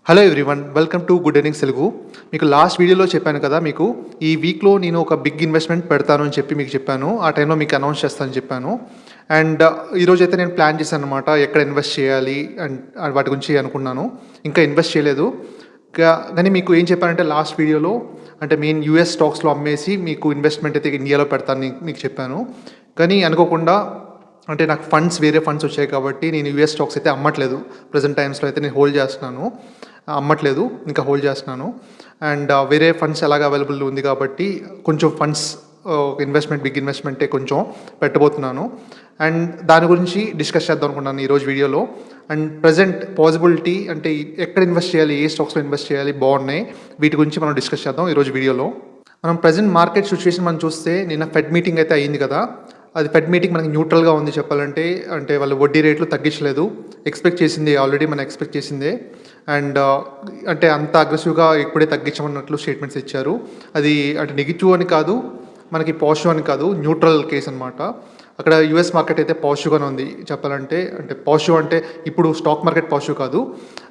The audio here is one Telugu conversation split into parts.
Hello everyone, welcome to good earnings Telugu. మీకు లాస్ట్ వీడియోలో చెప్పాను కదా, మీకు ఈ వీక్లో నేను ఒక బిగ్ ఇన్వెస్ట్మెంట్ పెడతాను అని చెప్పి మీకు చెప్పాను. ఆ టైంలో మీకు అనౌన్స్ చేస్తానని చెప్పాను. అండ్ ఈరోజు అయితే నేను ప్లాన్ చేశాను అనమాట, ఎక్కడ ఇన్వెస్ట్ చేయాలి అండ్ వాటి గురించి అనుకున్నాను. ఇంకా ఇన్వెస్ట్ చేయలేదు. కానీ మీకు ఏం చెప్పానంటే లాస్ట్ వీడియోలో, అంటే మెయిన్ యూఎస్ స్టాక్స్లో అమ్మేసి మీకు ఇన్వెస్ట్మెంట్ అయితే ఇండియాలో పెడతాను మీకు చెప్పాను. కానీ అనుకోకుండా అంటే నాకు వేరే ఫండ్స్ వచ్చాయి కాబట్టి నేను యూఎస్ స్టాక్స్ అయితే అమ్మట్లేదు. ప్రజెంట్ టైమ్స్లో అయితే నేను హోల్డ్ చేస్తున్నాను, అమ్మట్లేదు, ఇంకా హోల్డ్ చేస్తున్నాను. అండ్ వేరే ఫండ్స్ ఎలాగ అవైలబుల్ ఉంది కాబట్టి కొంచెం ఫండ్స్ బిగ్ ఇన్వెస్ట్మెంటే కొంచెం పెట్టబోతున్నాను. అండ్ దాని గురించి డిస్కస్ చేద్దాం అనుకున్నాను ఈరోజు వీడియోలో. అండ్ ప్రజెంట్ పాసిబిలిటీ అంటే ఎక్కడ ఇన్వెస్ట్ చేయాలి, ఏ స్టాక్స్లో ఇన్వెస్ట్ చేయాలి బాగున్నాయి, వీటి గురించి మనం డిస్కస్ చేద్దాం ఈరోజు వీడియోలో. మనం ప్రజెంట్ మార్కెట్ సిచ్యువేషన్ మనం చూస్తే, నిన్న ఫెడ్ మీటింగ్ అయితే అయ్యింది కదా. అది ఫెడ్ మీటింగ్ మనకి న్యూట్రల్గా ఉంది చెప్పాలంటే. అంటే వాళ్ళు వడ్డీ రేట్లు తగ్గించలేదు, ఆల్రెడీ మనం ఎక్స్పెక్ట్ చేసిందే. అండ్ అంటే అంత అగ్రెసివ్గా ఇప్పుడే తగ్గించమన్నట్లు స్టేట్మెంట్స్ ఇచ్చారు. అది అంటే నెగిటివ్ అని కాదు, మనకి పాజిటివ్ అని కాదు, న్యూట్రల్ కేస్ అనమాట. అక్కడ యూఎస్ మార్కెట్ అయితే పాజిటివ్గానే ఉంది చెప్పాలంటే. అంటే పాజిటివ్ అంటే ఇప్పుడు స్టాక్ మార్కెట్ పాజిటివ్ కాదు,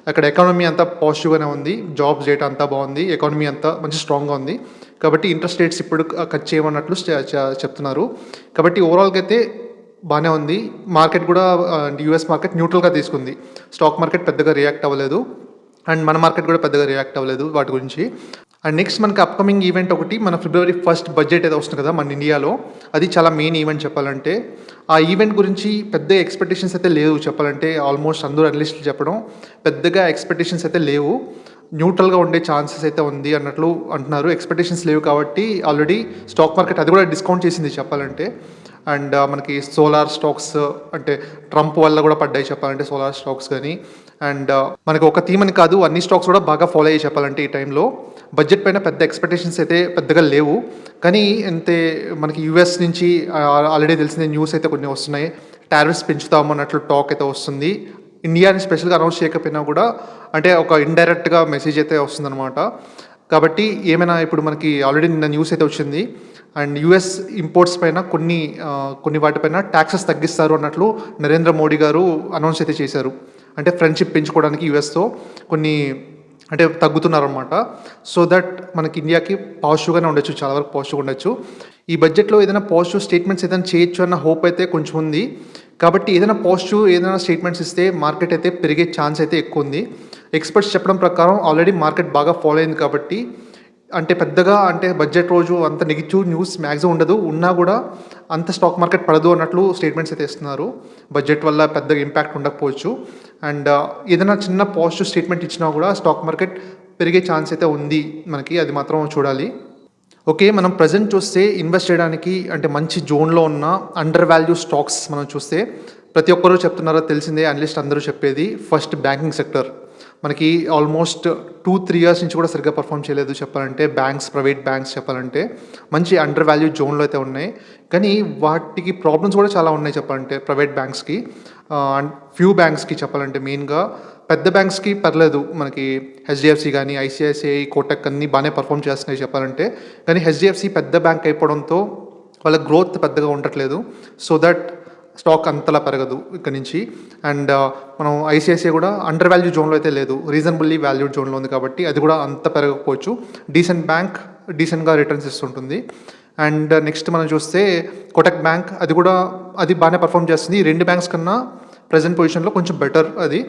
అక్కడ ఎకానమీ అంతా పాజిటివ్గానే ఉంది. జాబ్స్ డేటా అంతా బాగుంది, ఎకానమీ అంతా మంచి స్ట్రాంగ్గా ఉంది. కాబట్టి ఇంట్రెస్ట్ రేట్స్ ఇప్పుడు కట్ చేయమన్నట్లు చెప్తున్నారు. కాబట్టి ఓవరాల్గా అయితే బాగానే ఉంది. మార్కెట్ కూడా యూఎస్ మార్కెట్ న్యూట్రల్గా తీసుకుంది. స్టాక్ మార్కెట్ పెద్దగా రియాక్ట్ అవ్వలేదు, అండ్ మన మార్కెట్ కూడా పెద్దగా రియాక్ట్ అవ్వలేదు వాటి గురించి. అండ్ నెక్స్ట్ మనకి అప్కమింగ్ ఈవెంట్ ఒకటి, మన February 1 బడ్జెట్ ఏదో వస్తుంది కదా మన ఇండియాలో, అది చాలా మెయిన్ ఈవెంట్ చెప్పాలంటే. ఆ ఈవెంట్ గురించి పెద్ద ఎక్స్పెక్టేషన్స్ అయితే లేవు చెప్పాలంటే. ఆల్మోస్ట్ అందరూ అనలిస్టులు చెప్పడం పెద్దగా ఎక్స్పెక్టేషన్స్ అయితే లేవు, న్యూట్రల్గా ఉండే ఛాన్సెస్ అయితే ఉంది అన్నట్లు అంటున్నారు. ఎక్స్పెక్టేషన్స్ లేవు కాబట్టి ఆల్రెడీ స్టాక్ మార్కెట్ అది కూడా డిస్కౌంట్ చేసింది చెప్పాలంటే. అండ్ మనకి సోలార్ స్టాక్స్ అంటే ట్రంప్ వల్ల కూడా పడ్డాయి చెప్పాలంటే సోలార్ స్టాక్స్ కానీ. అండ్ మనకి ఒక థీమ్ అని కాదు, అన్ని స్టాక్స్ కూడా బాగా ఫాలో అయ్యి చెప్పాలంటే ఈ టైంలో. బడ్జెట్ పైన పెద్ద ఎక్స్పెక్టేషన్స్ అయితే పెద్దగా లేవు. కానీ అంతే, మనకి యూఎస్ నుంచి ఆల్రెడీ తెలిసిన న్యూస్ అయితే కొన్ని వస్తున్నాయి. టారిఫ్స్ పెంచుతామన్నట్లు టాక్ అయితే వస్తుంది. ఇండియాని స్పెషల్గా అనౌన్స్ చేయకపోయినా కూడా అంటే ఒక ఇండైరెక్ట్గా మెసేజ్ అయితే వస్తుందన్నమాట. కాబట్టి ఏమైనా ఇప్పుడు మనకి ఆల్రెడీ నిన్న న్యూస్ అయితే వచ్చింది. అండ్ యూఎస్ ఇంపోర్ట్స్ పైన కొన్ని వాటిపైన ట్యాక్సెస్ తగ్గిస్తారు అన్నట్లు నరేంద్ర మోడీ గారు అనౌన్స్ అయితే చేశారు. అంటే ఫ్రెండ్షిప్ పెంచుకోవడానికి యూఎస్తో కొన్ని అంటే తగ్గుతున్నారన్నమాట. సో దట్ మనకి ఇండియాకి పాజిటివ్గానే ఉండొచ్చు, చాలా వరకు పాజిటివ్గా ఉండొచ్చు. ఈ బడ్జెట్లో ఏదైనా పాజిటివ్ స్టేట్మెంట్స్ ఏదైనా చేయొచ్చు అన్న హోప్ అయితే కొంచెం ఉంది. కాబట్టి ఏదైనా స్టేట్మెంట్స్ ఇస్తే మార్కెట్ అయితే పెరిగే ఛాన్స్ అయితే ఎక్కువ ఉంది. ఎక్స్పర్ట్స్ చెప్పడం ప్రకారం ఆల్రెడీ మార్కెట్ బాగా ఫాలో అయింది కాబట్టి అంటే పెద్దగా అంటే బడ్జెట్ రోజు అంత నెగిటివ్ న్యూస్ మ్యాక్సిమం ఉండదు, ఉన్నా కూడా అంత స్టాక్ మార్కెట్ పడదు అన్నట్లు స్టేట్మెంట్స్ అయితే ఇస్తున్నారు. బడ్జెట్ వల్ల పెద్దగా ఇంపాక్ట్ ఉండకపోవచ్చు. అండ్ ఏదైనా చిన్న పాజిటివ్ స్టేట్మెంట్ ఇచ్చినా కూడా స్టాక్ మార్కెట్ పెరిగే ఛాన్స్ అయితే ఉంది మనకి, అది మాత్రం చూడాలి. ఓకే, మనం ప్రజెంట్ చూస్తే ఇన్వెస్ట్ చేయడానికి అంటే మంచి జోన్లో ఉన్న అండర్ వాల్యూ స్టాక్స్ మనం చూస్తే ప్రతి ఒక్కరూ చెప్తున్నారో తెలిసిందే, అనలిస్ట్ అందరూ చెప్పేది ఫస్ట్ బ్యాంకింగ్ సెక్టర్. మనకి ఆల్మోస్ట్ 2-3 ఇయర్స్ నుంచి కూడా సరిగ్గా పర్ఫామ్ చేయలేదు చెప్పాలంటే. ప్రైవేట్ బ్యాంక్స్ చెప్పాలంటే మంచి అండర్ వాల్యూ జోన్లో అయితే ఉన్నాయి. కానీ వాటికి ప్రాబ్లమ్స్ కూడా చాలా ఉన్నాయి చెప్పాలంటే ప్రైవేట్ బ్యాంక్స్కి. అండ్ ఫ్యూ బ్యాంక్స్కి చెప్పాలంటే మెయిన్గా పెద్ద బ్యాంక్స్కి పర్లేదు, మనకి హెచ్డిఎఫ్సి కానీ ఐసిఐసిఐ కోటక్ అన్నీ బాగానే పర్ఫామ్ చేస్తున్నాయి చెప్పాలంటే. కానీ హెచ్డిఎఫ్సి పెద్ద బ్యాంక్ అయిపోవడంతో వాళ్ళ గ్రోత్ పెద్దగా ఉండట్లేదు. సో దట్ స్టాక్ అంతలా పెరగదు ఇక్కడ నుంచి. అండ్ మనం ఐసిఐసిఐ కూడా అండర్ వాల్యూ జోన్లో అయితే లేదు, రీజనబుల్లీ వాల్యూడ్ జోన్లో ఉంది కాబట్టి అది కూడా అంత పెరగకపోవచ్చు. డీసెంట్ బ్యాంక్, డీసెంట్గా రిటర్న్స్ ఇస్తుంటుంది. అండ్ నెక్స్ట్ మనం చూస్తే కోటక్ బ్యాంక్, అది బాగానే పర్ఫామ్ చేస్తుంది. ఈ రెండు బ్యాంక్స్ కన్నా ప్రజెంట్ పొజిషన్లో కొంచెం బెటర్ అది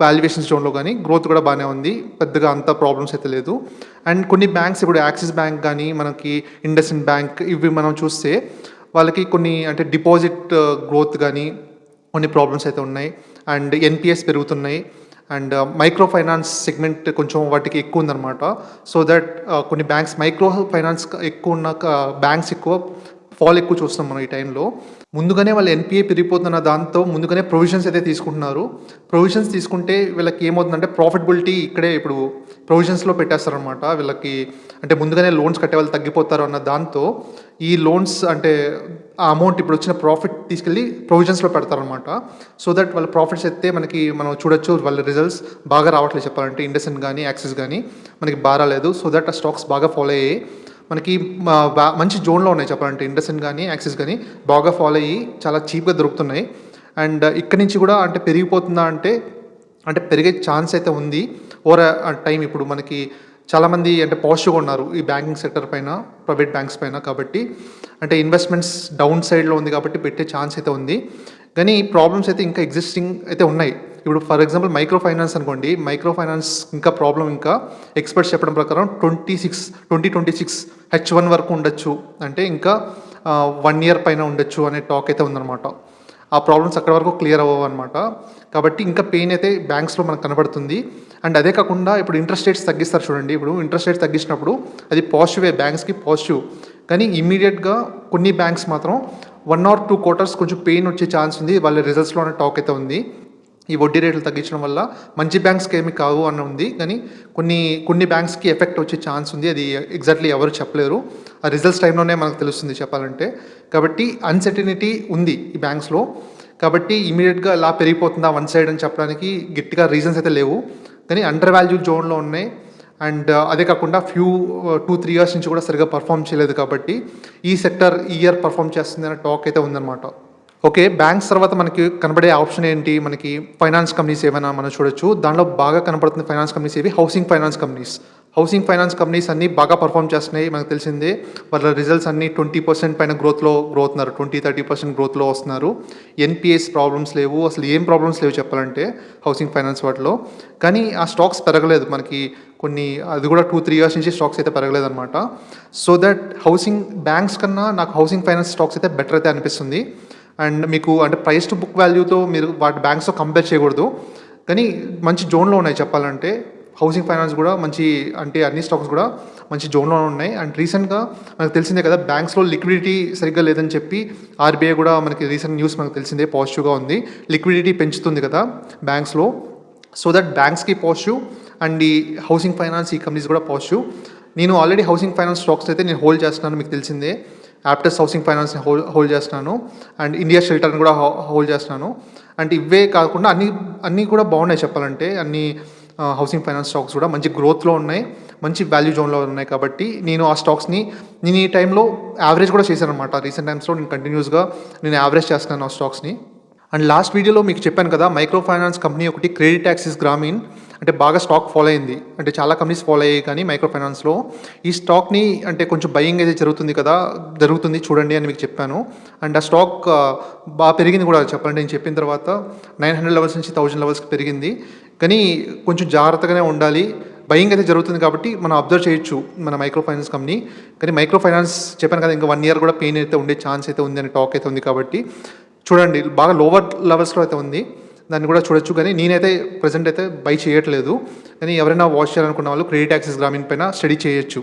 వాల్యుయేషన్స్ జోన్లో, కానీ గ్రోత్ కూడా బాగానే ఉంది, పెద్దగా అంత ప్రాబ్లమ్స్ అయితే లేదు. అండ్ కొన్ని బ్యాంక్స్ ఇప్పుడు యాక్సిస్ బ్యాంక్ కానీ మనకి ఇండస్ఇండ్ బ్యాంక్, ఇవి మనం చూస్తే వాళ్ళకి కొన్ని అంటే డిపాజిట్ గ్రోత్ కానీ కొన్ని ప్రాబ్లమ్స్ అయితే ఉన్నాయి. అండ్ ఎన్పిఎస్ పెరుగుతున్నాయి. అండ్ మైక్రో ఫైనాన్స్ సెగ్మెంట్ కొంచెం వాటికి ఎక్కువ ఉందన్నమాట. సో దట్ కొన్ని బ్యాంక్స్ మైక్రో ఫైనాన్స్ ఎక్కువ ఉన్న బ్యాంక్స్ ఫాల్ ఎక్కువ చూస్తున్నాం మనం ఈ టైంలో. ముందుగానే వాళ్ళు ఎన్పిఏ పెరిగిపోతున్న దాంతో ముందుగానే ప్రొవిజన్స్ అయితే తీసుకుంటున్నారు. ప్రొవిజన్స్ తీసుకుంటే వీళ్ళకి ఏమవుతుందంటే ప్రాఫిటబిలిటీ ఇక్కడే ఇప్పుడు ప్రొవిజన్స్లో పెట్టేస్తారనమాట వీళ్ళకి. అంటే ముందుగానే లోన్స్ కట్టే వాళ్ళు తగ్గిపోతారు అన్న దాంతో ఈ లోన్స్ అంటే ఆ అమౌంట్ ఇప్పుడు వచ్చిన ప్రాఫిట్ తీసుకెళ్ళి ప్రొవిజన్స్లో పెడతారనమాట. సో దట్ వాళ్ళ ప్రాఫిట్స్ అయితే మనం చూడొచ్చు, వాళ్ళ రిజల్ట్స్ బాగా రావట్లేదు చెప్పాలంటే. ఇండస్ఇండ్ కానీ యాక్సిస్ కానీ మనకి బాగా రాలేదు. సో దట్ ఆ స్టాక్స్ బాగా ఫాలో అయ్యాయి, మనకి మంచి జోన్లో ఉన్నాయి చెప్పాలంటే. ఇండస్ఇండ్ కానీ యాక్సిస్ కానీ బాగా ఫాలో అయ్యి చాలా చీప్గా దొరుకుతున్నాయి. అండ్ ఇక్కడి నుంచి కూడా అంటే పెరిగిపోతుందా అంటే పెరిగే ఛాన్స్ అయితే ఉంది. ఓవర్ టైం ఇప్పుడు మనకి చాలామంది అంటే పాజిటివ్గా ఉన్నారు ఈ బ్యాంకింగ్ సెక్టర్ పైన, ప్రైవేట్ బ్యాంక్స్ పైన. కాబట్టి అంటే ఇన్వెస్ట్మెంట్స్ డౌన్ సైడ్లో ఉంది కాబట్టి పెట్టే ఛాన్స్ అయితే ఉంది. కానీ ప్రాబ్లమ్స్ అయితే ఇంకా ఎగ్జిస్టింగ్ అయితే ఉన్నాయి. ఇప్పుడు ఫర్ ఎగ్జాంపుల్ మైక్రో ఫైనాన్స్ అనుకోండి, మైక్రో ఫైనాన్స్ ఇంకా ప్రాబ్లం ఇంకా ఎక్స్పర్ట్స్ చెప్పడం ప్రకారం 2026 H1 వరకు ఉండొచ్చు, అంటే ఇంకా 1 year పైన ఉండొచ్చు అనే టాక్ అయితే ఉందన్నమాట. ఆ ప్రాబ్లమ్స్ అక్కడ వరకు క్లియర్ అవ్వవు అనమాట. కాబట్టి ఇంకా పెయిన్ అయితే బ్యాంక్స్లో మనకు కనబడుతుంది. అండ్ అదే కాకుండా ఇప్పుడు ఇంట్రెస్ట్ రేట్స్ తగ్గిస్తారు చూడండి. ఇప్పుడు ఇంట్రెస్ట్ రేట్స్ తగ్గించినప్పుడు అది పాజిటివే, బ్యాంక్స్కి పాజిటివ్. కానీ ఇమ్మీడియట్గా కొన్ని బ్యాంక్స్ మాత్రం 1 or 2 quarters కొంచెం పెయిన్ వచ్చే ఛాన్స్ ఉంది వాళ్ళ రిజల్ట్స్లో అనే టాక్ అయితే ఉంది. ఈ వడ్డీ రేట్లు తగ్గించడం వల్ల మంచి బ్యాంక్స్కి ఏమి కావు అని ఉంది, కానీ కొన్ని బ్యాంక్స్కి ఎఫెక్ట్ వచ్చే ఛాన్స్ ఉంది. అది ఎగ్జాక్ట్లీ ఎవరు చెప్పలేరు, ఆ రిజల్ట్స్ టైంలోనే మనకు తెలుస్తుంది చెప్పాలంటే. కాబట్టి అన్సర్టనిటీ ఉంది ఈ బ్యాంక్స్లో. కాబట్టి ఇమీడియట్గా అలా పెరిగిపోతుందా వన్ సైడ్ అని చెప్పడానికి గట్టిగా రీజన్స్ అయితే లేవు, కానీ అండర్ వాల్యూ జోన్లో ఉన్నాయి. అండ్ అదే కాకుండా 2-3 years నుంచి కూడా సరిగ్గా పర్ఫామ్ చేయలేదు. కాబట్టి ఈ సెక్టర్ ఈ ఇయర్ పర్ఫామ్ చేస్తుంది అనే టాక్ అయితే ఉందన్నమాట. ఓకే, బ్యాంక్స్ తర్వాత మనకి కనబడే ఆప్షన్ ఏంటి, మనకి ఫైనాన్స్ కంపెనీస్ ఏమైనా మనం చూడొచ్చు. దానిలో బాగా కనబడుతుంది ఫైనాన్స్ కంపెనీస్ ఏవి, housing finance companies. Housing finance companies అన్నీ బాగా పర్ఫామ్ చేస్తున్నాయి, మనకు తెలిసిందే. వాళ్ళ రిజల్ట్స్ అన్నీ 20% పైన గ్రోత్ అవుతున్నారు, 20-30% గ్రోత్లో వస్తున్నారు. ఎన్పిఎస్ ప్రాబ్లమ్స్ లేవు, అసలు ఏం ప్రాబ్లమ్స్ లేవు చెప్పాలంటే హౌసింగ్ ఫైనాన్స్ వాటిలో. కానీ ఆ స్టాక్స్ పెరగలేదు మనకి అది కూడా 2-3 years నుంచి స్టాక్స్ అయితే పెరగలేదు అనమాట. సో దట్ హౌసింగ్ బ్యాంక్స్ కన్నా నాకు హౌసింగ్ ఫైనాన్స్ స్టాక్స్ అయితే బెటర్ అయితే అనిపిస్తుంది. అండ్ మీకు అంటే ప్రైస్ టు బుక్ వాల్యూతో మీరు వాటి బ్యాంక్స్తో కంపేర్ చేయకూడదు, కానీ మంచి జోన్లో ఉన్నాయి చెప్పాలంటే. హౌసింగ్ ఫైనాన్స్ కూడా మంచి, అంటే అన్ని స్టాక్స్ కూడా మంచి జోన్లో ఉన్నాయి. అండ్ రీసెంట్గా మనకు తెలిసిందే కదా, బ్యాంక్స్లో లిక్విడిటీ సరిగ్గా లేదని చెప్పి ఆర్బీఐ కూడా మనకి రీసెంట్ న్యూస్ మనకు తెలిసిందే పాజిటివ్గా ఉంది. లిక్విడిటీ పెంచుతుంది కదా బ్యాంక్స్లో, సో దట్ బ్యాంక్స్కి పాజిటివ్ అండ్ ఈ హౌసింగ్ ఫైనాన్స్ ఈ కంపెనీస్ కూడా పాజిటివ్. నేను ఆల్రెడీ హౌసింగ్ ఫైనాన్స్ స్టాక్స్ అయితే నేను హోల్డ్ చేస్తున్నాను, మీకు తెలిసిందే. యాప్టస్ హౌసింగ్ ఫైనాన్స్ని హోల్డ్ చేస్తున్నాను, అండ్ ఇండియా షెల్టర్ని కూడా హోల్డ్ చేస్తున్నాను. అండ్ ఇవే కాకుండా అన్నీ కూడా బాగున్నాయి చెప్పాలంటే. అన్ని హౌసింగ్ ఫైనాన్స్ స్టాక్స్ కూడా మంచి గ్రోత్లో ఉన్నాయి, మంచి వాల్యూ జోన్లో ఉన్నాయి. కాబట్టి నేను ఆ స్టాక్స్ని ఈ టైంలో యావరేజ్ కూడా చేశాను అనమాట. రీసెంట్ టైమ్స్లో నేను కంటిన్యూస్గా యావరేజ్ చేస్తున్నాను ఆ స్టాక్స్ని. అండ్ లాస్ట్ వీడియోలో మీకు చెప్పాను కదా, మైక్రో ఫైనాన్స్ కంపెనీ ఒకటి క్రెడిట్ యాక్సిస్ గ్రామీణ్ అంటే బాగా స్టాక్ ఫాలో అయింది, అంటే చాలా కంపెనీస్ ఫాలో అయ్యాయి. కానీ మైక్రో ఫైనాన్స్లో ఈ స్టాక్ని అంటే కొంచెం బయింగ్ అయితే జరుగుతుంది చూడండి అని మీకు చెప్పాను. అండ్ ఆ స్టాక్ బాగా పెరిగింది కూడా చెప్పండి. నేను చెప్పిన తర్వాత 900 levels నుంచి 1000 levelsకి పెరిగింది. కానీ కొంచెం జాగ్రత్తగానే ఉండాలి, బయింగ్ అయితే జరుగుతుంది కాబట్టి మనం అబ్జర్వ్ చేయొచ్చు మన మైక్రో ఫైనాన్స్ కంపెనీ. కానీ మైక్రో ఫైనాన్స్ చెప్పాను కదా, ఇంకా 1 year కూడా పెయిన్ అయితే ఉండే ఛాన్స్ అయితే ఉంది అని టాక్ అయితే ఉంది. కాబట్టి చూడండి, బాగా లోవర్ లెవెల్స్లో అయితే ఉంది, దాన్ని కూడా చూడొచ్చు. కానీ నేనైతే ప్రజెంట్ అయితే బై చేయట్లేదు, కానీ ఎవరైనా వాచ్ చేయాలనుకున్న వాళ్ళు క్రెడిట్ యాక్సిస్ గ్రామీణ్ పైన స్టడీ చేయొచ్చు.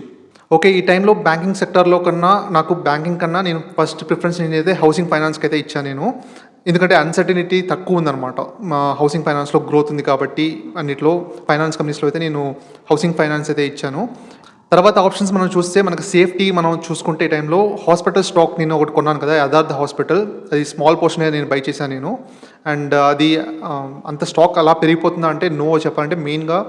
ఓకే, ఈ టైంలో బ్యాంకింగ్ సెక్టర్లో కన్నా బ్యాంకింగ్ కన్నా నేను ఫస్ట్ ప్రిఫరెన్స్ నేనైతే హౌసింగ్ ఫైనాన్స్కి అయితే ఇచ్చాను నేను. ఎందుకంటే అన్సర్టనిటీ తక్కువ ఉందన్నమాట మా హౌసింగ్ ఫైనాన్స్లో, గ్రోత్ ఉంది కాబట్టి అన్నిట్లో ఫైనాన్స్ కంపెనీస్లో అయితే నేను హౌసింగ్ ఫైనాన్స్ అయితే ఇచ్చాను. తర్వాత ఆప్షన్స్ మనం చూస్తే మనకు సేఫ్టీ మనం చూసుకుంటే ఈ టైంలో హాస్పిటల్ స్టాక్ నేను ఒకటి కొన్నాను కదా, యథార్థ హాస్పిటల్. అది స్మాల్ పోర్షన్ నేను బై చేశాను నేను. అండ్ అది అంత స్టాక్ అలా పెరిగిపోతుందా అంటే నో చెప్పాలంటే. మెయిన్గా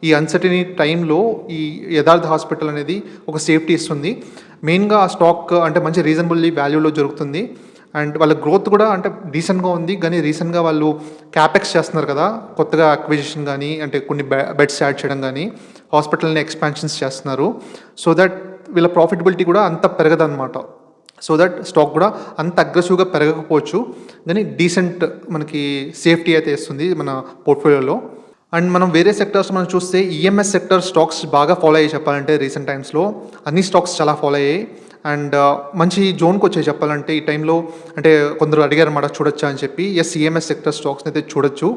ఈ అన్సర్టనీ టైంలో ఈ యథార్థ హాస్పిటల్ అనేది ఒక సేఫ్టీ ఇస్తుంది. మెయిన్గా ఆ స్టాక్ అంటే మంచి రీజనబుల్లీ వాల్యూలో జరుగుతుంది. అండ్ వాళ్ళ గ్రోత్ కూడా అంటే డీసెంట్గా ఉంది. కానీ రీసెంట్గా వాళ్ళు క్యాపెక్స్ చేస్తున్నారు కదా, కొత్తగా అక్విజిషన్ కానీ అంటే కొన్ని బెడ్స్ యాడ్ చేయడం కానీ హాస్పిటల్ని ఎక్స్పాన్షన్స్ చేస్తున్నారు. సో దట్ వీళ్ళ ప్రాఫిటబిలిటీ కూడా అంత పెరగదన్నమాట. సో దట్ స్టాక్ కూడా అంత అగ్రెసివ్గా పెరగకపోవచ్చు, కానీ డీసెంట్ మనకి సేఫ్టీ అయితే ఇస్తుంది మన పోర్ట్ఫోలియోలో. అండ్ మనం వేరే సెక్టర్స్ మనం చూస్తే ఈఎంఎస్ సెక్టర్ స్టాక్స్ బాగా ఫాలో అయ్యాయి చెప్పాలంటే. రీసెంట్ టైమ్స్లో అన్ని స్టాక్స్ చాలా ఫాలో అయ్యాయి అండ్ మంచి జోన్కి వచ్చాయి చెప్పాలంటే. ఈ టైంలో అంటే కొందరు అడిగారు అన్నమాట చూడొచ్చా అని చెప్పి. ఈఎంఎస్ సెక్టర్ స్టాక్స్ని అయితే చూడొచ్చు.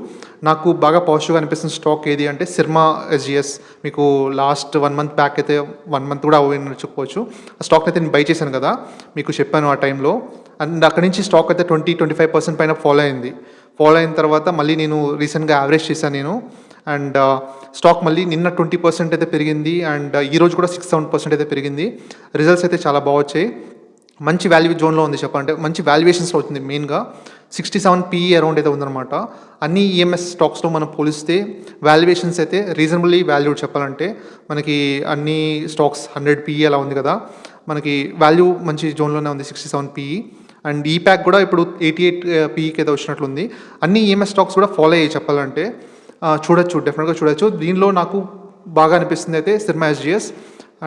నాకు బాగా పాజిటివ్గా అనిపిస్తున్న స్టాక్ ఏది అంటే సిర్మా ఎస్జిఎస్. మీకు లాస్ట్ 1 month బ్యాక్ అయితే 1 month కూడా నచ్చుకోవచ్చు. ఆ స్టాక్ని అయితే నేను బై చేశాను కదా, మీకు చెప్పాను ఆ టైంలో. అండ్ అక్కడి నుంచి స్టాక్ అయితే 20-25% పైన ఫాలో అయిన తర్వాత మళ్ళీ నేను రీసెంట్గా యావరేజ్ చేశాను నేను. అండ్ స్టాక్ మళ్ళీ నిన్న 20% అయితే పెరిగింది. అండ్ ఈరోజు కూడా 6-7% అయితే పెరిగింది. రిజల్ట్స్ అయితే చాలా బాగా వచ్చాయి. మంచి వాల్యూ జోన్లో ఉంది చెప్పాలంటే. మంచి వాల్యుయేషన్స్లో అవుతుంది. మెయిన్గా 67 PE అరౌండ్ అయితే ఉందన్నమాట. అన్ని ఈఎంఎస్ స్టాక్స్లో మనం పోలిస్తే వాల్యుయేషన్స్ అయితే రీజనబుల్లీ వాల్యూడ్ చెప్పాలంటే. మనకి అన్ని స్టాక్స్ 100 PE అలా ఉంది కదా, మనకి వాల్యూ మంచి జోన్లోనే ఉంది 67 PE. అండ్ ఈ ప్యాక్ కూడా ఇప్పుడు 88 PEకి అయితే వచ్చినట్లుంది. అన్ని ఈఎంఎస్ స్టాక్స్ కూడా ఫాలో అయ్యాయి చెప్పాలంటే. చూడొచ్చు, డెఫినెట్‌గా చూడొచ్చు. దీనిలో నాకు బాగా అనిపిస్తుంది అయితే సిర్మా ఎస్‌జీఎస్.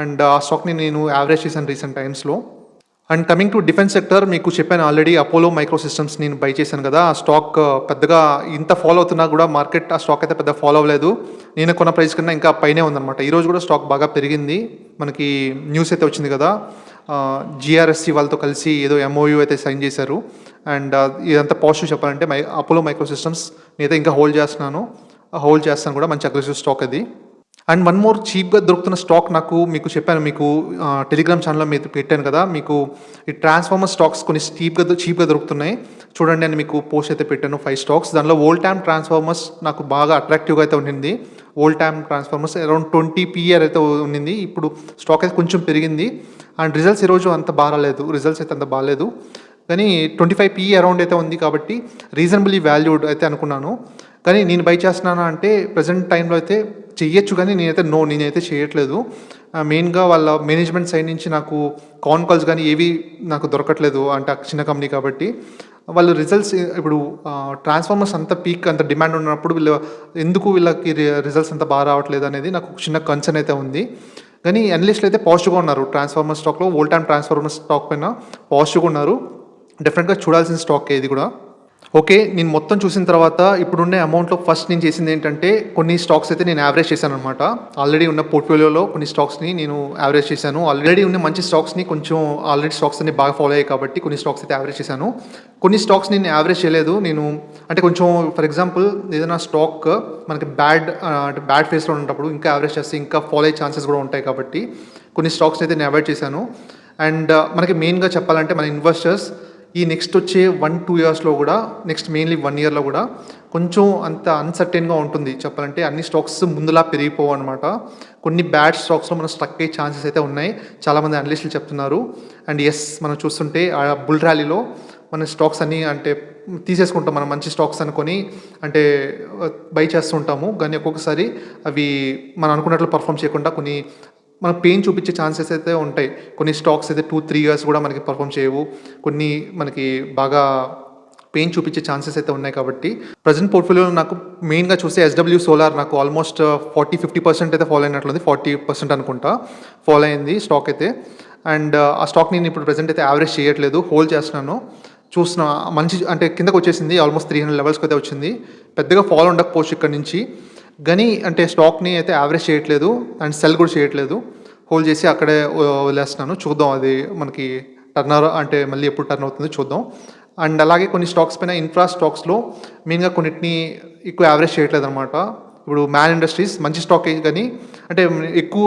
అండ్ ఆ స్టాక్‌ని నేను యావరేజ్ చేశాను రీసెంట్ టైమ్స్‌లో. And coming to defence sector మీకు చెప్పాను ఆల్రెడీ, అపోలో మైక్రో సిస్టమ్స్ నేను బై చేశాను కదా! ఆ స్టాక్ పెద్దగా ఇంత ఫాలో అవుతున్నా కూడా మార్కెట్ ఆ స్టాక్ అయితే పెద్దగా ఫాలో అవ్వలేదు. నేను కొన్న ప్రైస్ కన్నా ఇంకా పైనే ఉందన్నమాట. ఈరోజు కూడా స్టాక్ బాగా పెరిగింది. మనకి న్యూస్ అయితే వచ్చింది కదా! జీఆర్ఎస్‌సి వాళ్ళతో కలిసి ఏదో ఎంఓయూ అయితే సైన్ చేశారు. అండ్ ఇదంతా పాజిటివ్ చెప్పాలంటే అపోలో మైక్రో సిస్టమ్స్ నేనైతే ఇంకా హోల్డ్ చేస్తాను కూడా. మంచి అగ్రెసివ్ స్టాక్ అది. అండ్ వన్ మోర్ చీప్‌గా దొరుకుతున్న స్టాక్ మీకు చెప్పాను. టెలిగ్రామ్ ఛానెల్‌లో మీకు పెట్టాను కదా! మీకు ఈ ట్రాన్స్‌ఫార్మర్ స్టాక్స్ కొన్ని చీప్‌గా దొరుకుతున్నాయి. చూడండి అని మీకు పోస్ట్ అయితే పెట్టాను 5 స్టాక్స్. దానిలో వోల్టామ్ ట్రాన్స్‌ఫార్మర్స్ నాకు బాగా అట్రాక్టివ్‌గా అయితే ఉండింది. వోల్టామ్ ట్రాన్స్‌ఫార్మర్స్ అరౌండ్ 20 పీఈఆర్ అయితే ఉండింది. ఇప్పుడు స్టాక్ అయితే కొంచెం పెరిగింది. అండ్ రిజల్ట్స్ ఈరోజు అంత బాలేదు. రిజల్ట్స్ అయితే అంత బాలేదు. కానీ 25 పీఈ అరౌండ్ అయితే ఉంది కాబట్టి రీజనబుల్లీ వాల్యూడ్ అయితే అనుకున్నాను. కానీ నేను బై చేస్తున్నానా అంటే ప్రెజెంట్ టైంలో అయితే చెయ్యొచ్చు, కానీ నేనైతే చేయట్లేదు. మెయిన్‌గా వాళ్ళ మేనేజ్మెంట్ సైడ్ నుంచి నాకు కాన్ కాల్స్ గానీ ఏవి నాకు దొరకట్లేదు. అంటే ఆ చిన్న కంపెనీ కాబట్టి. వాళ్ళు రిజల్ట్స్ ఇప్పుడు ట్రాన్స్‌ఫార్మర్స్ అంత పీక్ అంత డిమాండ్ ఉన్నప్పుడు ఎందుకు వీళ్ళకి రిజల్ట్స్ అంత బాగా రావట్లేదు అనేది నాకు చిన్న కన్సర్న్ అయితే ఉంది. కానీ అనలిస్టులు అయితే పాజిటివ్‌గా ఉన్నారు. ట్రాన్స్‌ఫార్మర్ స్టాక్‌లో వోల్టామ్ ట్రాన్స్‌ఫార్మర్ స్టాక్ పైన పాజిటివ్‌గా ఉన్నారు. డెఫినెట్‌గా చూడాల్సిన స్టాకే ఇది కూడా. ఓకే. నేను మొత్తం చూసిన తర్వాత ఇప్పుడున్న అమౌంట్‌లో ఫస్ట్ నేను చేసిందేంటంటే, కొన్ని స్టాక్స్ అయితే నేను యావరేజ్ చేశాననమాట. ఆల్రెడీ ఉన్న పోర్ట్‌ఫోలియోలో కొన్ని స్టాక్స్‌ని నేను యావరేజ్ చేశాను. ఆల్రెడీ ఉన్న మంచి స్టాక్స్‌ని ఆల్రెడీ స్టాక్స్ అన్నీ బాగా ఫాలో అయ్యాయి కాబట్టి కొన్ని స్టాక్స్ అయితే యావరేజ్ చేశాను. కొన్ని స్టాక్స్ నేను యావరేజ్ చేయలేదు. అంటే కొంచెం ఫర్ ఎగ్జాంపుల్ ఏదైనా స్టాక్ మనకి అంటే బ్యాడ్ ఫేస్‌లో ఉన్నప్పుడు ఇంకా యావరేజ్ చేస్తే ఇంకా ఫాలో అయ్యే ఛాన్సెస్ కూడా ఉంటాయి కాబట్టి కొన్ని స్టాక్స్‌ని అయితే నేను అవాయిడ్ చేశాను. అండ్ మనకి మెయిన్‌గా చెప్పాలంటే మన ఇన్వెస్టర్స్ ఈ నెక్స్ట్ వచ్చే 1-2 ఇయర్స్‌లో కూడా, నెక్స్ట్ మెయిన్లీ 1 ఇయర్‌లో కూడా కొంచెం అంత అన్‌సర్టెన్‌గా ఉంటుంది చెప్పాలంటే. అన్ని స్టాక్స్ ముందులా పెరిగిపోవన్నమాట. కొన్ని బ్యాడ్ స్టాక్స్‌లో మనం స్ట్రక్ అయ్యే ఛాన్సెస్ అయితే ఉన్నాయి. చాలామంది అనలిస్టులు చెప్తున్నారు. అండ్ మనం చూస్తుంటే ఆ బుల్ ర్యాలీలో మన స్టాక్స్ అన్నీ అంటే తీసేసుకుంటాం. మనం మంచి స్టాక్స్ అనుకొని అంటే బై చేస్తుంటాము. కానీ ఒక్కొక్కసారి అవి మనం అనుకున్నట్లు పర్ఫామ్ చేయకుండా మనకు పెయిన్ చూపించే ఛాన్సెస్ అయితే ఉంటాయి. కొన్ని స్టాక్స్ అయితే 2-3 ఇయర్స్ కూడా మనకి పర్ఫామ్ చేయవు. కొన్ని మనకి బాగా పెయిన్ చూపించే ఛాన్సెస్ అయితే ఉన్నాయి కాబట్టి ప్రెజెంట్ పోర్ట్‌ఫోలియోలో నాకు మెయిన్‌గా చూస్తే ఎస్‌డబ్ల్యూ సోలార్ నాకు ఆల్మోస్ట్ 40-50% అయితే ఫాలో అయినట్లుంది. 40% అనుకుంటా ఫాలో అయింది స్టాక్ అయితే. అండ్ ఆ స్టాక్ నేను ఇప్పుడు ప్రెజెంట్ అయితే యావరేజ్ చేయట్లేదు. హోల్డ్ చేస్తున్నాను. చూస్తున్నా మంచి అంటే కిందకొచ్చేసింది. ఆల్మోస్ట్ 300 లెవెల్స్‌కి అయితే వచ్చింది. పెద్దగా ఫాలో ఉండకపోవచ్చు ఇక్కడ నుంచి. కానీ అంటే స్టాక్‌ని అయితే యావరేజ్ చేయట్లేదు అండ్ సెల్ కూడా చేయట్లేదు. హోల్డ్ చేసి అక్కడే వదిలేస్తున్నాను. చూద్దాం అది మనకి అంటే మళ్ళీ ఎప్పుడు టర్న్ అవుతుందో చూద్దాం. అండ్ అలాగే కొన్ని స్టాక్స్ పైన ఇన్ఫ్రా స్టాక్స్‌లో మెయిన్‌గా కొన్నిటిని ఎక్కువ యావరేజ్ చేయట్లేదనమాట. ఇప్పుడు మ్యాన్ ఇండస్ట్రీస్ మంచి స్టాకే కానీ అంటే ఎక్కువ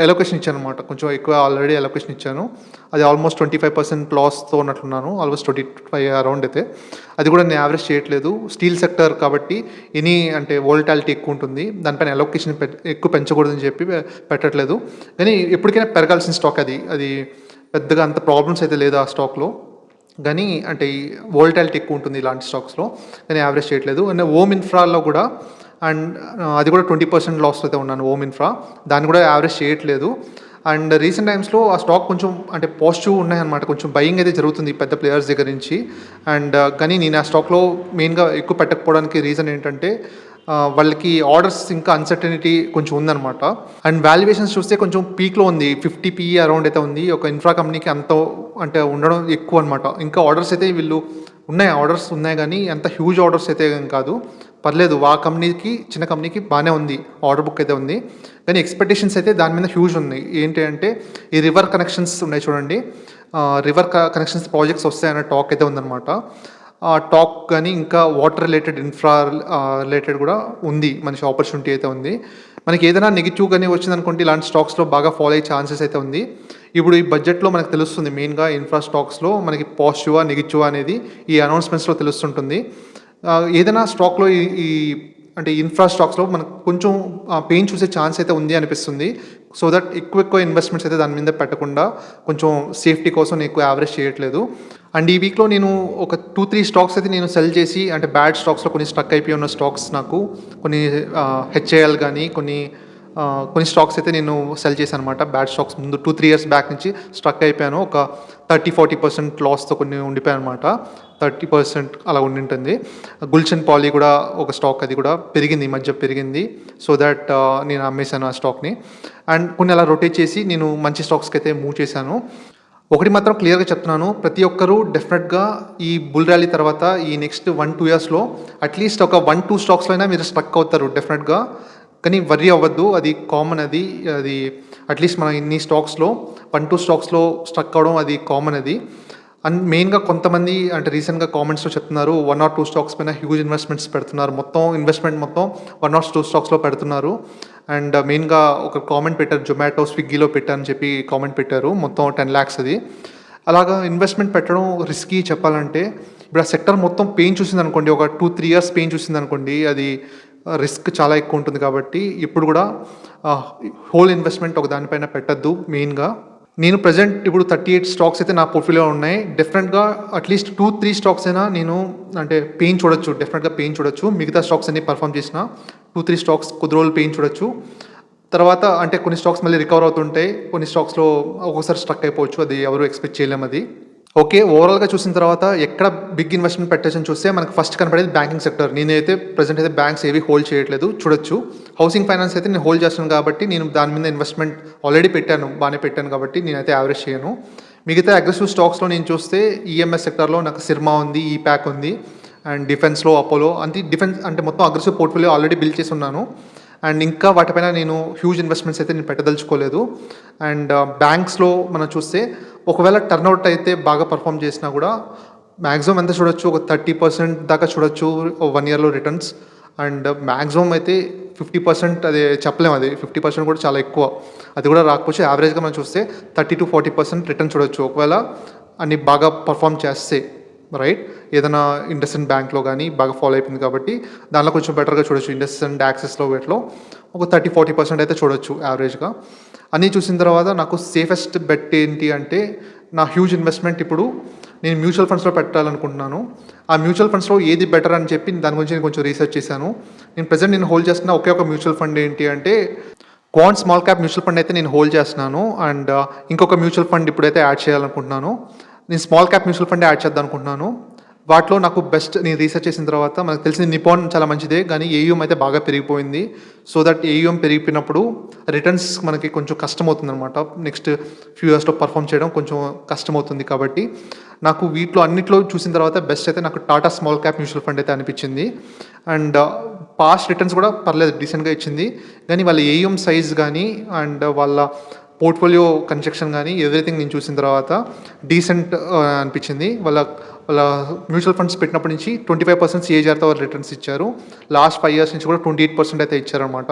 ఎలోకేషన్ ఇచ్చాననమాట. కొంచెం ఎక్కువ ఆల్రెడీ ఎలోకేషన్ ఇచ్చాను. అది ఆల్మోస్ట్ 25% లాస్‌తో ఉన్నట్లున్నాను. ఆల్మోస్ట్ 25 అరౌండ్ అయితే. అది కూడా నేను యావరేజ్ చేయట్లేదు. స్టీల్ సెక్టర్ కాబట్టి అంటే వోల్టాలిటీ ఎక్కువ ఉంటుంది. దానిపైన ఎలోకేషన్ ఎక్కువ పెంచకూడదని చెప్పి పెట్టట్లేదు. కానీ ఎప్పటికైనా పెరగాల్సిన స్టాక్ అది. అది పెద్దగా అంత ప్రాబ్లమ్స్ అయితే లేదు ఆ స్టాక్‌లో. కానీ అంటే ఈ వోల్టాలిటీ ఎక్కువ ఉంటుంది ఇలాంటి స్టాక్స్‌లో. కానీ యావరేజ్ చేయట్లేదు. అండ్ ఓమ్ ఇన్ఫ్రాలో కూడా అది కూడా 20% లాస్‌లో అయితే ఉన్నాను ఓమ్ ఇన్ఫ్రా. దాన్ని కూడా యావరేజ్ చేయట్లేదు. అండ్ రీసెంట్ టైమ్స్‌లో ఆ స్టాక్ కొంచెం అంటే పాజిటివ్ ఉన్నాయన్నమాట. కొంచెం బయింగ్ అయితే జరుగుతుంది పెద్ద ప్లేయర్స్ దగ్గర నుంచి. కానీ నేను ఆ స్టాక్‌లో మెయిన్‌గా ఎక్కువ పెట్టకపోవడానికి రీజన్ ఏంటంటే వాళ్ళకి ఆర్డర్స్ ఇంకా అన్సర్టనిటీ కొంచెం ఉందన్నమాట. అండ్ వాల్యుయేషన్స్ చూస్తే కొంచెం పీక్‌లో ఉంది. 50 పీఈ అరౌండ్ అయితే ఉంది. ఒక ఇన్ఫ్రా కంపెనీకి అంత అంటే ఉండడం ఎక్కువ అనమాట. ఇంకా ఆర్డర్స్ అయితే ఆర్డర్స్ ఉన్నాయి కానీ అంత హ్యూజ్ ఆర్డర్స్ అయితే ఏం కాదు. పర్లేదు. చిన్న కంపెనీకి బాగానే ఉంది. ఆర్డర్ బుక్ అయితే ఉంది. కానీ ఎక్స్‌పెక్టేషన్స్ అయితే దాని మీద హ్యూజ్ ఉన్నాయి. ఏంటి అంటే ఈ రివర్ కనెక్షన్స్ ఉన్నాయి చూడండి. రివర్ కనెక్షన్స్ ప్రాజెక్ట్స్ వస్తాయన్న టాక్ అయితే ఉందన్నమాట. ఆ టాక్ కానీ ఇంకా వాటర్ రిలేటెడ్ ఇన్ఫ్రా రిలేటెడ్ కూడా ఉంది. మంచి ఆపర్చునిటీ అయితే ఉంది. మనకి ఏదైనా నెగెటివ్ గానీ వచ్చిందనుకోండి ఇలాంటి స్టాక్స్‌లో బాగా ఫాలో అయ్యే ఛాన్సెస్ అయితే ఉంది. ఇప్పుడు ఈ బడ్జెట్‌లో మనకు తెలుస్తుంది మెయిన్‌గా ఇన్ఫ్రా స్టాక్స్‌లో మనకి పాజిటివా, నెగెటివా అనేది ఈ అనౌన్స్‌మెంట్స్‌లో తెలుస్తుంటుంది. ఏదైనా స్టాక్‌లో ఈ అంటే ఇన్ఫ్రా స్టాక్స్‌లో మనకు కొంచెం పెయిన్ చూసే ఛాన్స్ అయితే ఉంది అనిపిస్తుంది. సో దట్ ఎక్కువ ఇన్వెస్ట్మెంట్స్ అయితే దాని మీద పెట్టకుండా కొంచెం సేఫ్టీ కోసం నేను ఎక్కువ యావరేజ్ చేయట్లేదు. అండ్ ఈ వీక్‌లో నేను ఒక 2-3 స్టాక్స్ అయితే నేను సెల్ చేసి అంటే బ్యాడ్ స్టాక్స్‌లో కొన్ని స్టక్ అయిపోయి ఉన్న స్టాక్స్ నాకు కొన్ని హెచ్ఏఎల్ కానీ కొన్ని కొన్ని స్టాక్స్ అయితే నేను సెల్ చేశాను అనమాట. బ్యాడ్ స్టాక్స్ ముందు 2-3 ఇయర్స్ బ్యాక్ నుంచి స్ట్రక్ అయిపోయాను. ఒక 30-40% లాస్‌తో కొన్ని ఉండిపోయాను అనమాట. 30% అలా ఉండింటుంది. గుల్షన్ పాలీ కూడా ఒక స్టాక్, అది కూడా పెరిగింది, ఈ మధ్య పెరిగింది. సో దట్ నేను అమ్మేశాను ఆ స్టాక్‌ని. అండ్ కొన్ని అలా రొటేట్ చేసి నేను మంచి స్టాక్స్‌కి అయితే మూవ్ చేశాను. ఒకటి మాత్రం క్లియర్‌గా చెప్తున్నాను. ప్రతి ఒక్కరు డెఫినెట్‌గా ఈ బుల్ ర్యాలీ తర్వాత ఈ నెక్స్ట్ 1-2 ఇయర్స్‌లో అట్‌లీస్ట్ ఒక 1-2 స్టాక్స్‌లో అయినా మీరు స్ట్రక్ అవుతారు డెఫినెట్‌గా. కానీ వర్రీ అవ్వద్దు. అది కామన్ అది. అది అట్‌లీస్ట్ మనం ఇన్ని స్టాక్స్‌లో 1-2 స్టాక్స్‌లో స్ట్రక్ అవ్వడం అది కామన్ అది. అండ్ మెయిన్‌గా కొంతమంది అంటే రీసెంట్‌గా కామెంట్స్‌లో చెప్తున్నారు 1 ఆర్ 2 స్టాక్స్ పైన హ్యూజ్ ఇన్వెస్ట్‌మెంట్స్ పెడుతున్నారు. మొత్తం ఇన్వెస్ట్‌మెంట్ మొత్తం 1 ఆర్ 2 స్టాక్స్‌లో పెడుతున్నారు. అండ్ మెయిన్‌గా ఒక కామెంట్ పెట్టారు, జొమాటో, స్విగ్గీలో పెట్టారని చెప్పి కామెంట్ పెట్టారు. మొత్తం 10 లాక్స్ అది. అలాగా ఇన్వెస్ట్‌మెంట్ పెట్టడం రిస్కీ చెప్పాలంటే. ఇప్పుడు ఆ సెక్టర్ మొత్తం పెయిన్ చూసిందనుకోండి, ఒక 2-3 ఇయర్స్ పెయిన్ చూసిందనుకోండి, అది రిస్క్ చాలా ఎక్కువ ఉంటుంది కాబట్టి ఇప్పుడు కూడా హోల్ ఇన్వెస్ట్‌మెంట్ ఒక దానిపైన పెట్టొద్దు మెయిన్‌గా. నేను ప్రెజెంట్ ఇప్పుడు 38 స్టాక్స్ అయితే నా పోర్ట్‌ఫోలియోలో ఉన్నాయి. డెఫినెట్‌గా అట్‌లీస్ట్ 2-3 స్టాక్స్ అయినా నేను అంటే పెయిన్ చూడొచ్చు. డెఫినెట్‌గా పెయిన్ చూడొచ్చు. మిగతా స్టాక్స్ అన్నీ పర్ఫార్మ్ చేసినా 2-3 స్టాక్స్ కొద్ది రోజులు పెయిన్ చూడొచ్చు. తర్వాత అంటే కొన్ని స్టాక్స్ మళ్ళీ రికవర్ అవుతుంటాయి. కొన్ని స్టాక్స్‌లో ఒక్కోసారి స్ట్రక్ అయిపోవచ్చు. అది ఎవరు ఎక్స్‌పెక్ట్ చేయలేము అది. ఓకే. ఓవరాల్‌గా చూసిన తర్వాత ఎక్కడ బిగ్ ఇన్వెస్ట్‌మెంట్ పెట్టొచ్చని చూస్తే మనకు ఫస్ట్ కనపడేది బ్యాంకింగ్ సెక్టర్. నేనైతే ప్రెజెంట్ అయితే బ్యాంక్స్ ఏవి హోల్డ్ చేయట్లేదు. చూడొచ్చు. హౌసింగ్ ఫైనాన్స్ అయితే నేను హోల్డ్ చేస్తున్నాను కాబట్టి నేను దాని మీద ఇన్వెస్ట్‌మెంట్ ఆల్రెడీ పెట్టాను. బానే పెట్టాను కాబట్టి నేనైతే యావరేజ్ చేయను. మిగతా అగ్రెసివ్ స్టాక్స్‌లో నేను చూస్తే ఈఎంఎస్ సెక్టార్‌లో నాకు సిర్మా ఉంది, ఈప్యాక్ ఉంది. అండ్ డిఫెన్స్‌లో అపోలో డిఫెన్స్ అంటే మొత్తం అగ్రెసివ్ పోర్ట్‌ఫోలియో ఆల్రెడీ బిల్డ్ చేసి ఉన్నాను. అండ్ ఇంకా వాటిపైన నేను హ్యూజ్ ఇన్వెస్ట్‌మెంట్స్ అయితే నేను పెట్టదలుచుకోలేదు. అండ్ బ్యాంక్స్‌లో మనం చూస్తే ఒకవేళ టర్నౌట్ అయితే బాగా పర్ఫామ్ చేసినా కూడా మాక్సిమం ఎంత చూడొచ్చు, ఒక 30% దాకా చూడొచ్చు 1 ఇయర్‌లో రిటర్న్స్. అండ్ మాక్సిమం అయితే 50% అది చెప్పలేము. అది 50% కూడా చాలా ఎక్కువ. అది కూడా రాకపోవచ్చు. యావరేజ్‌గా మనం చూస్తే 30-40% రిటర్న్ చూడొచ్చు. ఒకవేళ అన్ని బాగా పర్ఫామ్ చేస్తే రైట్. ఏదైనా ఇండస్ఇండ్ బ్యాంక్‌లో గానీ బాగా ఫాలో అయిపోయింది కాబట్టి దానిలో కొంచెం బెటర్‌గా చూడొచ్చు. ఇండస్ఇండ్, యాక్సిస్‌లో వీటిలో ఒక 30-40% అయితే చూడొచ్చు యావరేజ్‌గా. అన్నీ చూసిన తర్వాత నాకు సేఫెస్ట్ బెట్ ఏంటి అంటే నా హ్యూజ్ ఇన్వెస్ట్‌మెంట్ ఇప్పుడు నేను మ్యూచువల్ ఫండ్స్‌లో పెట్టాలనుకుంటున్నాను. ఆ మ్యూచువల్ ఫండ్స్‌లో ఏది బెటర్ అని చెప్పి దాని గురించి నేను కొంచెం రీసెర్చ్ చేశాను. నేను హోల్డ్ చేస్తున్న ఒకే ఒక మ్యూచువల్ ఫండ్ ఏంటి అంటే quant small cap mutual fund అయితే నేను హోల్డ్ చేస్తున్నాను. అండ్ ఇంకొక మ్యూచువల్ ఫండ్ ఇప్పుడైతే యాడ్ చేయాలనుకుంటున్నాను. నేను small cap mutual funday add చేద్దాం అనుకుంటున్నాను. వాటిలో నాకు బెస్ట్ నేను రీసెర్చ్ చేసిన తర్వాత మనకు తెలిసింది నిపాన్ చాలా మంచిదే, కానీ ఏయుఎం అయితే బాగా పెరిగిపోయింది. సో దట్ ఏయుఎం పెరిగిపోయినప్పుడు రిటర్న్స్ మనకి కొంచెం కష్టమవుతుందనమాట. నెక్స్ట్ ఫ్యూ ఇయర్స్‌లో పర్ఫామ్ చేయడం కొంచెం కష్టమవుతుంది కాబట్టి నాకు వీటిలో అన్నిట్లో చూసిన తర్వాత బెస్ట్ అయితే నాకు Tata small cap mutual fund అయితే అనిపించింది. అండ్ పాస్ట్ రిటర్న్స్ కూడా పర్లేదు, డీసెంట్‌గా ఇచ్చింది. కానీ వాళ్ళ ఏయుఎం సైజ్ కానీ అండ్ వాళ్ళ పోర్ట్ఫోలియో కన్స్ట్రక్షన్ కానీ ఎవ్రీథింగ్ నేను చూసిన తర్వాత డీసెంట్ అనిపించింది. వాళ్ళ మ్యూచువల్ ఫండ్స్ పెట్టినప్పటి నుంచి 25% సిఏజీఆర్‌తో రిటర్న్స్ ఇచ్చారు. లాస్ట్ 5 ఇయర్స్ నుంచి కూడా 28% అయితే ఇచ్చారనమాట.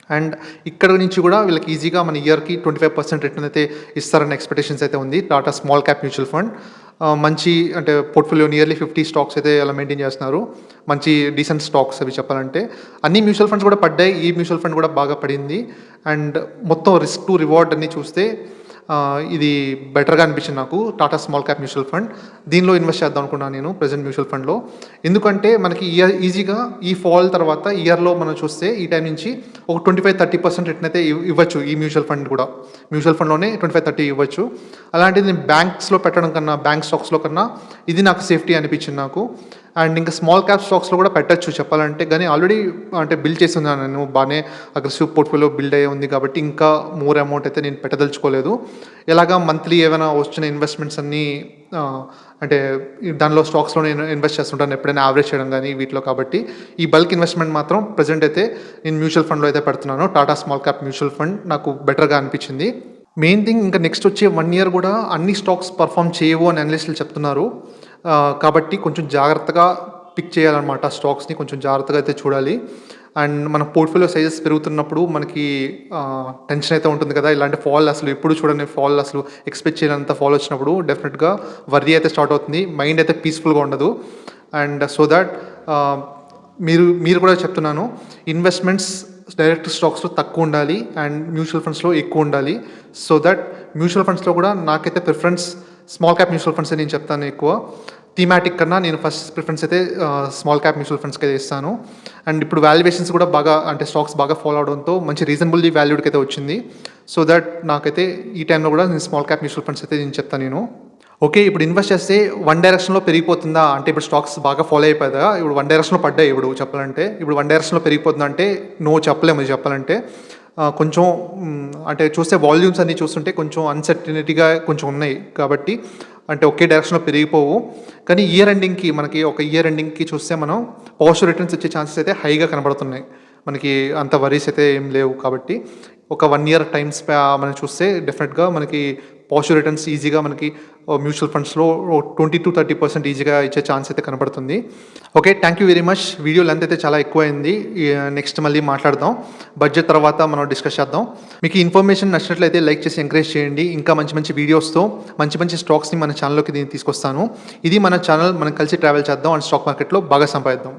అండ్ ఇక్కడ నుంచి కూడా వీళ్ళకి ఈజీగా మన ఇయర్‌కి 25% రిటర్న్ అయితే ఇస్తారన్న ఎక్స్పెక్టేషన్స్ అయితే ఉంది Tata small cap mutual fund. మంచి అంటే పోర్ట్ఫోలియో నియర్లీ 50 స్టాక్స్ అయితే అలా మెయింటైన్ చేస్తున్నారు. మంచి డీసెంట్ స్టాక్స్ అవి చెప్పాలంటే. అన్ని మ్యూచువల్ ఫండ్స్ కూడా పడ్డాయి. ఈ మ్యూచువల్ ఫండ్ కూడా బాగా పడింది. అండ్ మొత్తం రిస్క్ టు రివార్డ్ అన్నీ చూస్తే ఇది బెటర్‌గా అనిపించింది నాకు Tata small cap mutual fund. దీనిలో ఇన్వెస్ట్ చేద్దాం అనుకున్నాను నేను ప్రెజెంట్ మ్యూచువల్ ఫండ్‌లో. ఎందుకంటే మనకి ఈజీగా ఈ ఫాల్ తర్వాత ఇయర్‌లో మనం చూస్తే ఈ టైం నుంచి ఒక 25-30% రిటర్న్ అయితే ఇవ్వచ్చు ఈ మ్యూచువల్ ఫండ్ కూడా. మ్యూచువల్ ఫండ్‌లోనే 25-30 ఇవ్వచ్చు. అలాంటిది నేను బ్యాంక్స్‌లో పెట్టడం కన్నా, బ్యాంక్ స్టాక్స్‌లో కన్నా ఇది నాకు సేఫ్టీ అనిపించింది నాకు. అండ్ ఇంకా స్మాల్ క్యాప్ స్టాక్స్‌లో కూడా పెట్టొచ్చు చెప్పాలంటే. కానీ ఆల్రెడీ అంటే బిల్డ్ చేసి ఉన్నాను నేను. బాగానే అగ్రెసివ్ పోర్ట్ఫోలియో బిల్డ్ అయ్యి ఉంది కాబట్టి ఇంకా మోర్ అమౌంట్ అయితే నేను పెట్టదలుచుకోలేదు. ఎలాగా మంత్లీ ఏమైనా వచ్చిన ఇన్వెస్ట్మెంట్స్ అన్నీ అంటే దానిలో స్టాక్స్‌లో నేను ఇన్వెస్ట్ చేస్తుంటాను ఎప్పుడైనా యావరేజ్ చేయడం కానీ వీటిలో. కాబట్టి ఈ బల్క్ ఇన్వెస్ట్మెంట్ మాత్రం ప్రెజెంట్ అయితే నేను మ్యూచువల్ ఫండ్‌లో అయితే పెడుతున్నాను. Tata small cap mutual fund నాకు బెటర్‌గా అనిపించింది. మెయిన్ థింగ్ ఇంకా నెక్స్ట్ వచ్చే 1 ఇయర్ కూడా అన్ని స్టాక్స్ పర్ఫామ్ చేయవు అని అనలిస్టులు చెప్తున్నారు. కాబట్టి కొంచెం జాగ్రత్తగా పిక్ చేయాలన్నమాట స్టాక్స్‌ని. కొంచెం జాగ్రత్తగా అయితే చూడాలి. అండ్ మన పోర్ట్ఫోలియో సైజెస్ పెరుగుతున్నప్పుడు మనకి టెన్షన్ అయితే ఉంటుంది కదా. ఇలాంటి ఫాల్ అసలు ఎప్పుడు చూడని ఫాల్, అసలు ఎక్స్పెక్ట్ చేయనంత ఫాల్ వచ్చినప్పుడు డెఫినెట్‌గా వర్రీ అయితే స్టార్ట్ అవుతుంది. మైండ్ అయితే పీస్‌ఫుల్‌గా ఉండదు. అండ్ సో దట్ మీరు కూడా చెప్తున్నాను, ఇన్వెస్ట్మెంట్స్ డైరెక్ట్ స్టాక్స్‌లో తక్కువ ఉండాలి అండ్ మ్యూచువల్ ఫండ్స్‌లో ఎక్కువ ఉండాలి. సో దట్ మ్యూచువల్ ఫండ్స్‌లో కూడా నాకైతే preference small cap mutual funds నేను చెప్తాను ఎక్కువ. థీమాటిక్ కన్నా నేను ఫస్ట్ ప్రిఫరెన్స్ అయితే స్మాల్ క్యాప్ మ్యూచువల్ ఫండ్స్కి ఇస్తాను. అండ్ ఇప్పుడు వాల్యుయేషన్స్ కూడా బాగా అంటే స్టాక్స్ బాగా ఫాలో అవడంతో మంచి రీజనబుల్లీ వాల్యూడ్కి అయితే వచ్చింది. సో దట్ నాకైతే ఈ టైంలో కూడా నేను స్మాల్ క్యాప్ మ్యూచువల్ ఫండ్స్ అయితే నేను చెప్తాను నేను. ఓకే, ఇప్పుడు ఇన్వెస్ట్ చేస్తే వన్ డైరెక్షన్లో పెరిగిపోతుందా అంటే ఇప్పుడు స్టాక్స్ బాగా ఫాలో అయిపోయిందా, ఇప్పుడు వన్ డైరెక్షన్లో పడ్డాయి ఇప్పుడు చెప్పాలంటే, ఇప్పుడు వన్ డైరెక్షన్లో పెరిగిపోతుందా అంటే నో చెప్పలేము ఇది చెప్పాలంటే. కొంచెం అంటే చూస్తే వాల్యూమ్స్ అన్నీ చూస్తుంటే కొంచెం అన్సర్టనిటీగా కొంచెం ఉన్నాయి కాబట్టి అంటే ఒకే డైరెక్షన్లో పెరిగిపోవు. కానీ ఇయర్ ఎండింగ్కి మనకి ఒక ఇయర్ ఎండింగ్కి చూస్తే మనం పాజిటివ్ రిటర్న్స్ వచ్చే ఛాన్సెస్ అయితే హైగా కనబడుతున్నాయి. మనకి అంత వరీస్ అయితే ఏం లేవు కాబట్టి ఒక 1 ఇయర్ టైమ్స్ మనం చూస్తే డెఫినెట్గా మనకి పాజిటివ్ రిటర్న్స్ ఈజీగా మనకి మ్యూచువల్ ఫండ్స్లో 20-30% ఈజీగా ఇచ్చే ఛాన్స్ అయితే కనబడుతుంది. Okay, thank you very much. Video length అయితే చాలా ఎక్కువైంది. నెక్స్ట్ మళ్ళీ మాట్లాడదాం, బడ్జెట్ తర్వాత మనం డిస్కస్ చేద్దాం. మీకు ఈ ఇన్ఫర్మేషన్ నచ్చినట్లయితే లైక్ చేసి ఎంకరేజ్ చేయండి. ఇంకా మంచి మంచి వీడియోస్తో మంచి మంచి స్టాక్స్ని మన ఛానల్లోకి తీసుకొస్తాను. ఇది మన ఛానల్, మనం కలిసి ట్రావెల్ చేద్దాం అండ్ స్టాక్ మార్కెట్లో బాగా సంపాదిద్దాం.